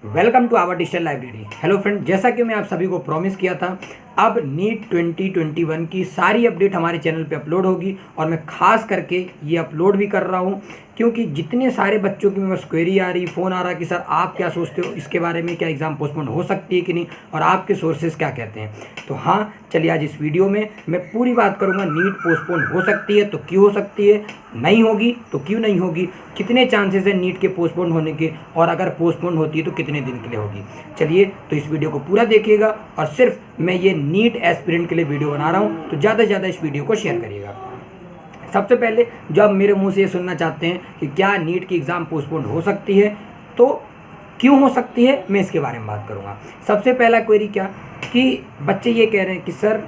Welcome to our digital library. Hello friend, जैसा कि मैं आप सभी को प्रॉमिस किया था, अब नीट 2021 की सारी अपडेट हमारे चैनल पे अपलोड होगी और मैं खास करके ये अपलोड भी कर रहा हूँ क्योंकि जितने सारे बच्चों की मेरे पास क्वेरी आ रही, फ़ोन आ रहा कि सर आप क्या सोचते हो इसके बारे में, क्या एग्ज़ाम पोस्टपोन हो सकती है कि नहीं, और आपके सोर्सेज क्या कहते हैं। तो हाँ, चलिए आज इस वीडियो में मैं पूरी बात करूँगा। नीट पोस्टपोन हो सकती है तो क्यों हो सकती है, नहीं होगी तो क्यों नहीं होगी, कितने चांसेस हैं नीट के पोस्टपोन होने के, और अगर पोस्टपोन होती है तो कितने दिन के लिए होगी। चलिए तो इस वीडियो को पूरा देखिएगा, और सिर्फ मैं ये नीट एस्पिरेंट के लिए वीडियो बना रहा हूँ, तो ज़्यादा से ज़्यादा इस वीडियो को शेयर करिएगा। सबसे पहले जब मेरे मुंह से ये सुनना चाहते हैं कि क्या नीट की एग्ज़ाम पोस्टपोन हो सकती है, तो क्यों हो सकती है, मैं इसके बारे में बात करूँगा। सबसे पहला क्वेरी क्या कि बच्चे ये कह रहे हैं कि सर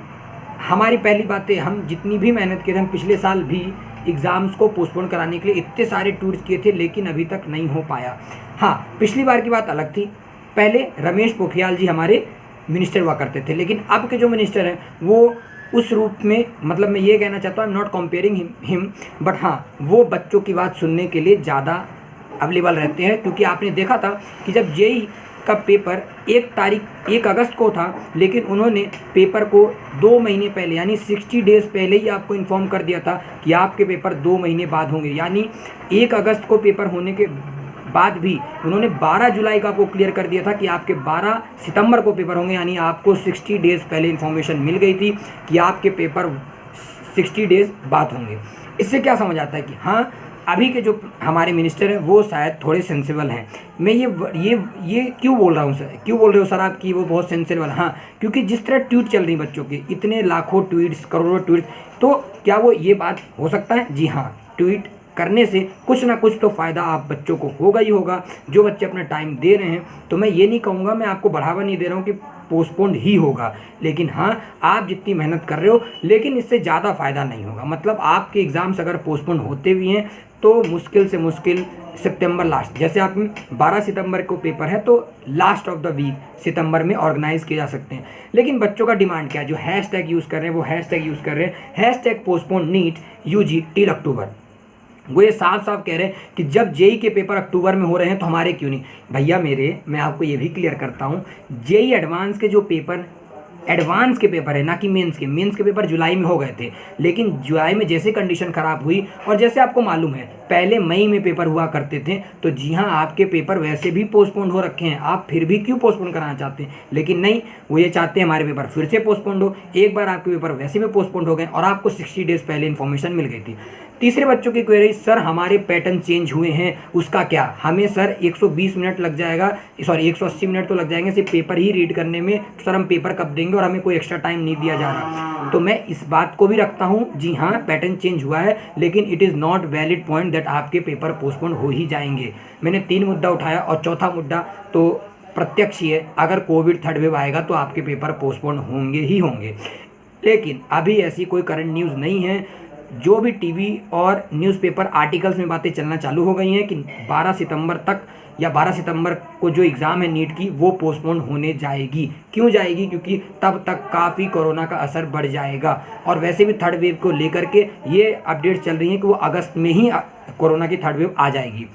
हमारी पहली बात है, हम जितनी भी मेहनत की थी, हम पिछले साल भी एग्ज़ाम्स को पोस्टपोन कराने के लिए इतने सारे टूर्स किए थे लेकिन अभी तक नहीं हो पाया। हाँ, पिछली बार की बात अलग थी, पहले रमेश पोखरियाल जी हमारे मिनिस्टर हुआ करते थे, लेकिन अब के जो मिनिस्टर हैं वो उस रूप में, मतलब मैं ये कहना चाहता हूँ, I am not comparing him, but हाँ, वो बच्चों की बात सुनने के लिए ज़्यादा अवेलेबल रहते हैं। क्योंकि आपने देखा था कि जब जेई का पेपर 1 अगस्त को था, लेकिन उन्होंने पेपर को 2 महीने पहले यानी 60 डेज़ पहले ही आपको इन्फॉर्म कर दिया था कि आपके पेपर 2 महीने बाद होंगे। यानी 1 अगस्त को पेपर होने के बाद भी उन्होंने 12 जुलाई का आपको क्लियर कर दिया था कि आपके 12 सितंबर को पेपर होंगे। यानी आपको 60 डेज़ पहले इन्फॉर्मेशन मिल गई थी कि आपके पेपर 60 डेज़ बाद होंगे। इससे क्या समझ आता है कि हाँ, अभी के जो हमारे मिनिस्टर हैं वो शायद थोड़े सेंसिबल हैं। मैं ये क्यों बोल रहा हूँ सर, क्यों बोल रहे हो सर आप कि वो बहुत सेंसिबल? हाँ, क्योंकि जिस तरह ट्वीट चल रही बच्चों के, इतने लाखों ट्वीट्स, करोड़ों ट्वीट्स, तो क्या वो ये बात हो सकता है? जी हाँ, ट्वीट करने से कुछ ना कुछ तो फ़ायदा आप बच्चों को होगा ही होगा। जो बच्चे अपना टाइम दे रहे हैं, तो मैं ये नहीं कहूँगा, मैं आपको बढ़ावा नहीं दे रहा हूँ कि पोस्टपोन्ड ही होगा, लेकिन हाँ, आप जितनी मेहनत कर रहे हो लेकिन इससे ज़्यादा फ़ायदा नहीं होगा। मतलब आपके एग्ज़ाम्स अगर पोस्टपोन होते भी हैं तो मुश्किल से मुश्किल सितंबर लास्ट, जैसे आप 12 सितंबर को पेपर है तो लास्ट ऑफ द वीक सितंबर में ऑर्गेनाइज़ किए जा सकते हैं। लेकिन बच्चों का डिमांड क्या है? जो हैशटैग यूज़ कर रहे हैं वो हैशटैग यूज़ कर रहे हैं, hashtag postpone NEET UG till October. वो ये साफ साफ कह रहे हैं कि जब जेई के पेपर अक्टूबर में हो रहे हैं तो हमारे क्यों नहीं। भैया मेरे, मैं आपको ये भी क्लियर करता हूँ, जेई एडवांस के जो पेपर, एडवांस के पेपर है ना कि मेंस के पेपर जुलाई में हो गए थे, लेकिन जुलाई में जैसे कंडीशन ख़राब हुई और जैसे आपको मालूम है पहले मई में पेपर हुआ करते थे, तो जी हाँ, आपके पेपर वैसे भी पोस्टपोन हो रखे हैं, आप फिर भी क्यों पोस्टपोन कराना चाहते हैं? लेकिन नहीं, वो ये चाहते हैं हमारे पेपर फिर से पोस्टपोन हो। एक बार आपके पेपर वैसे भी पोस्टपोन हो गए और आपको 60 डेज़ पहले इन्फॉर्मेशन मिल गई थी। तीसरे बच्चों की क्वेरी, सर हमारे पैटर्न चेंज हुए हैं, उसका क्या? हमें सर 120 मिनट लग जाएगा, सॉरी 180 मिनट तो लग जाएंगे सिर्फ पेपर ही रीड करने में, तो सर हम पेपर कब देंगे और हमें कोई एक्स्ट्रा टाइम नहीं दिया जा रहा। तो मैं इस बात को भी रखता हूँ, जी हाँ, पैटर्न चेंज हुआ है, लेकिन it is not valid point that आपके पेपर पोस्टपोन हो ही जाएंगे। मैंने 3 मुद्दा उठाया और चौथा मुद्दा तो प्रत्यक्ष ही है, अगर कोविड थर्ड वेव आएगा तो आपके पेपर पोस्टपोन होंगे ही होंगे। लेकिन अभी ऐसी कोई करंट न्यूज़ नहीं है। जो भी टीवी और न्यूज़पेपर आर्टिकल्स में बातें चलना चालू हो गई हैं कि 12 सितंबर तक या 12 सितंबर को जो एग्ज़ाम है नीट की वो पोस्टपोन होने जाएगी। क्यों जाएगी? क्योंकि तब तक काफ़ी कोरोना का असर बढ़ जाएगा, और वैसे भी थर्ड वेव को लेकर के ये अपडेट चल रही हैं कि वो अगस्त में ही कोरोना की थर्ड वेव आ जाएगी।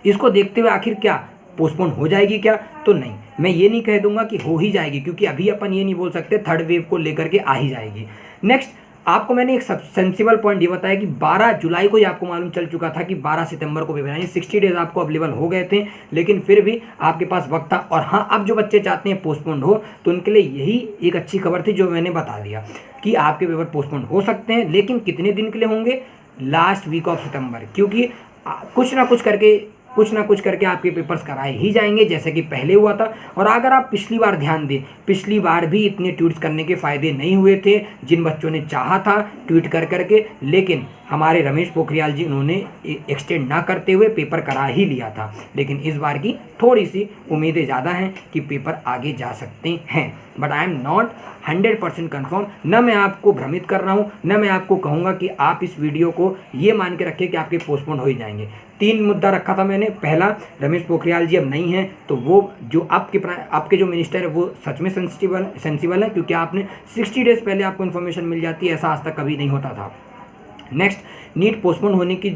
इसको देखते हुए आखिर क्या पोस्टपोन हो जाएगी क्या? तो नहीं, मैं ये नहीं कह दूंगा कि हो ही जाएगी, क्योंकि अभी अपन ये नहीं बोल सकते थर्ड वेव को लेकर के आ ही जाएगी। नेक्स्ट, आपको मैंने एक सेंसिबल पॉइंट ये बताया कि 12 जुलाई को ही आपको मालूम चल चुका था कि 12 सितंबर को पेपर, यानी 60 डेज़ आपको अवेलेबल हो गए थे, लेकिन फिर भी आपके पास वक्त था। और हाँ, अब जो बच्चे चाहते हैं पोस्टपोन हो, तो उनके लिए यही एक अच्छी खबर थी जो मैंने बता दिया कि आपके पेपर पोस्टपोन हो सकते हैं, लेकिन कितने दिन के लिए होंगे? लास्ट वीक ऑफ सितंबर। क्योंकि कुछ ना कुछ करके आपके पेपर्स कराए ही जाएंगे, जैसे कि पहले हुआ था। और अगर आप पिछली बार ध्यान दें, पिछली बार भी इतने ट्वीट्स करने के फ़ायदे नहीं हुए थे, जिन बच्चों ने चाहा था ट्वीट कर करके, लेकिन हमारे रमेश पोखरियाल जी उन्होंने एक्सटेंड ना करते हुए पेपर करा ही लिया था। लेकिन इस बार की थोड़ी सी उम्मीदें ज़्यादा हैं कि पेपर आगे जा सकते हैं, but I am not 100% confirm. न मैं आपको भ्रमित कर रहा हूँ, न मैं आपको कहूँगा कि आप इस वीडियो को ये मान के रखें कि आपके पोस्टपोन हो ही जाएंगे। 3 मुद्दा रखा था मैंने। पहला, रमेश पोखरियाल जी अब नहीं हैं, तो वो जो आपके जो मिनिस्टर है वो सच में सेंसिबल है, क्योंकि आपने 60 डेज़ पहले आपको इन्फॉर्मेशन मिल जाती है, ऐसा आज तक कभी नहीं होता था। नेक्स्ट, नीट पोस्टपोन होने की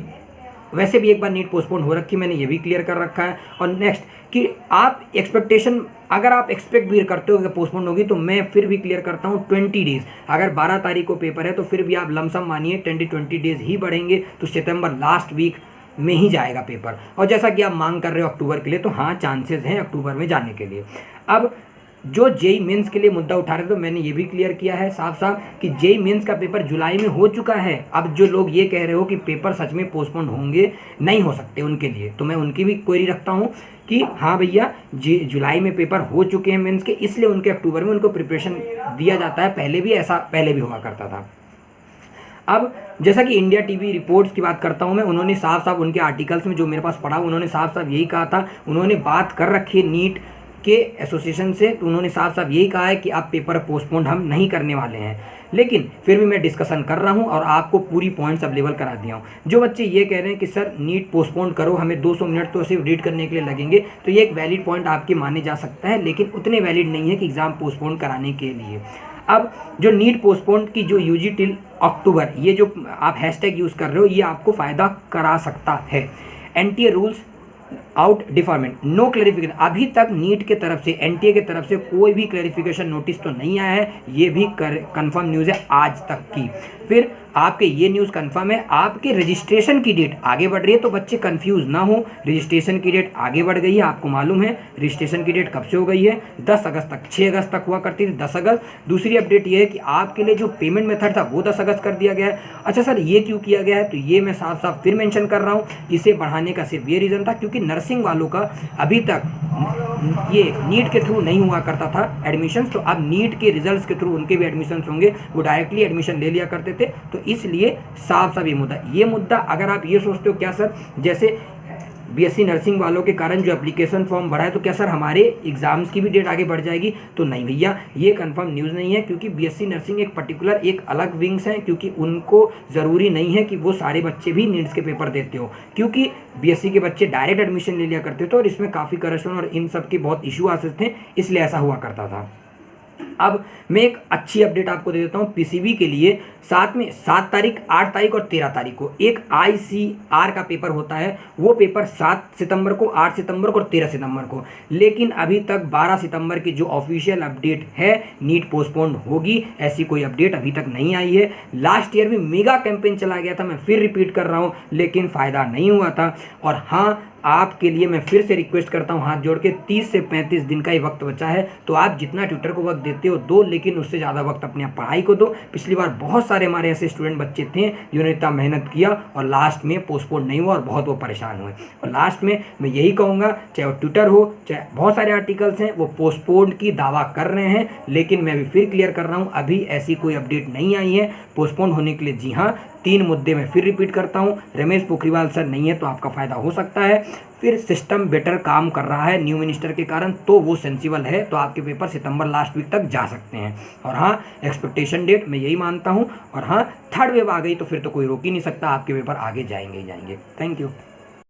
वैसे भी एक बार नीट पोस्टपोन हो रखी, मैंने ये भी क्लियर कर रखा है। और नेक्स्ट कि आप एक्सपेक्टेशन, अगर आप एक्सपेक्ट भी करते हो कि पोस्टपोन होगी, तो मैं फिर भी क्लियर करता हूँ 20 डेज़। अगर 12 तारीख को पेपर है तो फिर भी आप लमसम मानिए 20 डेज़ ही बढ़ेंगे, तो सितंबर लास्ट वीक में ही जाएगा पेपर। और जैसा कि आप मांग कर रहे हो अक्टूबर के लिए, तो हाँ चांसेस हैं अक्टूबर में जाने के लिए। अब जो जेई मेंस के लिए मुद्दा उठा रहे थे, तो मैंने ये भी क्लियर किया है साफ साफ कि जेई मेंस का पेपर जुलाई में हो चुका है। अब जो लोग ये कह रहे हो कि पेपर सच में पोस्टपोन होंगे, नहीं हो सकते उनके लिए, तो मैं उनकी भी क्वेरी रखता हूँ कि हाँ भैया जुलाई में पेपर हो चुके हैं मेंस के, इसलिए उनके अक्टूबर में उनको प्रिपरेशन दिया जाता है। पहले भी हुआ करता था। अब जैसा कि इंडिया टीवी रिपोर्ट्स की बात करता हूं मैं, उन्होंने साफ साफ उनके आर्टिकल्स में जो मेरे पास पढ़ा, उन्होंने साफ साफ यही कहा था। उन्होंने बात कर रखी है नीट के एसोसिएशन से, तो उन्होंने साफ साफ यही कहा है कि आप पेपर पोस्टपोन हम नहीं करने वाले हैं। लेकिन फिर भी मैं डिस्कशन कर रहा हूं और आपको पूरी पॉइंट्स अवेलेबल करा दिया हूं। जो बच्चे ये कह रहे हैं कि सर नीट पोस्टपोन करो, हमें 200 मिनट तो सिर्फ रीड करने के लिए लगेंगे, तो ये एक वैलिड पॉइंट आपके माने जा सकता है, लेकिन उतने वैलिड नहीं है कि एग्ज़ाम पोस्टपोन कराने के लिए। अब जो नीट पोस्टपोन की जो यूजी टिल अक्टूबर, ये जो आप हैशटैग यूज़ कर रहे हो, ये आपको फ़ायदा करा सकता है। NTA rules out deferment, no clarification. अभी तक नीट के तरफ से, एनटीए के तरफ से कोई भी क्लैरिफिकेशन नोटिस तो नहीं आया है, ये भी कंफर्म न्यूज़ है आज तक की। फिर आपके ये न्यूज़ कंफर्म है, आपके रजिस्ट्रेशन की डेट आगे बढ़ रही है, तो बच्चे कंफ्यूज ना हो, रजिस्ट्रेशन की डेट आगे बढ़ गई है। आपको मालूम है रजिस्ट्रेशन की डेट कब से हो गई है, 10 अगस्त तक, 6 अगस्त तक हुआ करती थी, 10 अगस्त। दूसरी अपडेट ये है कि आपके लिए जो पेमेंट मेथड था वो 10 अगस्त कर दिया गया है। अच्छा सर ये क्यों किया गया है, तो ये मैं साफ साफ फिर मेंशन कर रहा हूँ, इसे बढ़ाने का सिर्फ ये रीज़न था क्योंकि नर्सिंग वालों का अभी तक ये नीट के थ्रू नहीं हुआ करता था एडमिशन्स, तो अब नीट के रिजल्ट्स के थ्रू उनके भी एडमिशन्स होंगे, वो डायरेक्टली एडमिशन ले लिया करते थे। तो इसलिए साफ साफ ये मुद्दा अगर आप ये सोचते हो क्या सर जैसे बीएससी नर्सिंग वालों के कारण जो एप्लीकेशन फॉर्म बढ़ा है, तो क्या सर हमारे एग्जाम्स की भी डेट आगे बढ़ जाएगी, तो नहीं भैया, ये कंफर्म न्यूज़ नहीं है, क्योंकि बीएससी नर्सिंग एक पर्टिकुलर एक अलग विंग्स हैं, क्योंकि उनको ज़रूरी नहीं है कि वो सारे बच्चे भी नीट्स के पेपर देते हो, क्योंकि बीएससी के बच्चे डायरेक्ट एडमिशन ले लिया करते थे और इसमें काफ़ी करप्शन और इन सब के बहुत इशू आते थे, इसलिए ऐसा हुआ करता था। अब मैं एक अच्छी अपडेट आपको दे देता हूँ पीसीबी के लिए। 7 तारीख, 8 तारीख और 13 तारीख को एक आईसीआर का पेपर होता है, वो पेपर 7 सितंबर को, 8 सितंबर को और 13 सितंबर को। लेकिन अभी तक 12 सितंबर की जो ऑफिशियल अपडेट है, नीट पोस्टपोन होगी, ऐसी कोई अपडेट अभी तक नहीं आई है। लास्ट ईयर भी मेगा कैंपेन चला गया था, मैं फिर रिपीट कर रहा हूँ, लेकिन फ़ायदा नहीं हुआ था। और हाँ, आपके लिए मैं फिर से रिक्वेस्ट करता हूँ हाथ जोड़ के, 30 से 35 दिन का ही वक्त बचा है, तो आप जितना ट्विटर को वक्त देते हो दो, लेकिन उससे ज़्यादा वक्त अपनी पढ़ाई को दो। पिछली बार बहुत सारे हमारे ऐसे स्टूडेंट बच्चे थे जिन्होंने इतना मेहनत किया और लास्ट में पोस्टपोन नहीं हुआ और बहुत वो परेशान हुए। और लास्ट में मैं यही कहूँगा, चाहे वो ट्विटर हो, चाहे बहुत सारे आर्टिकल्स हैं, वो पोस्टपोन की दावा कर रहे हैं, लेकिन मैं भी फिर क्लियर कर रहा हूँ, अभी ऐसी कोई अपडेट नहीं आई है पोस्टपोन होने के लिए। जी हाँ, 3 मुद्दे मैं फिर रिपीट करता हूँ, रमेश पोखरियाल सर नहीं है तो आपका फ़ायदा हो सकता है। फिर सिस्टम बेटर काम कर रहा है न्यू मिनिस्टर के कारण, तो वो सेंसिबल है, तो आपके पेपर सितंबर लास्ट वीक तक जा सकते हैं। और हाँ, एक्सपेक्टेशन डेट मैं यही मानता हूँ। और हाँ, थर्ड वेव आ गई तो फिर तो कोई रोक ही नहीं सकता, आपके पेपर आगे जाएंगे ही जाएंगे। Thank you.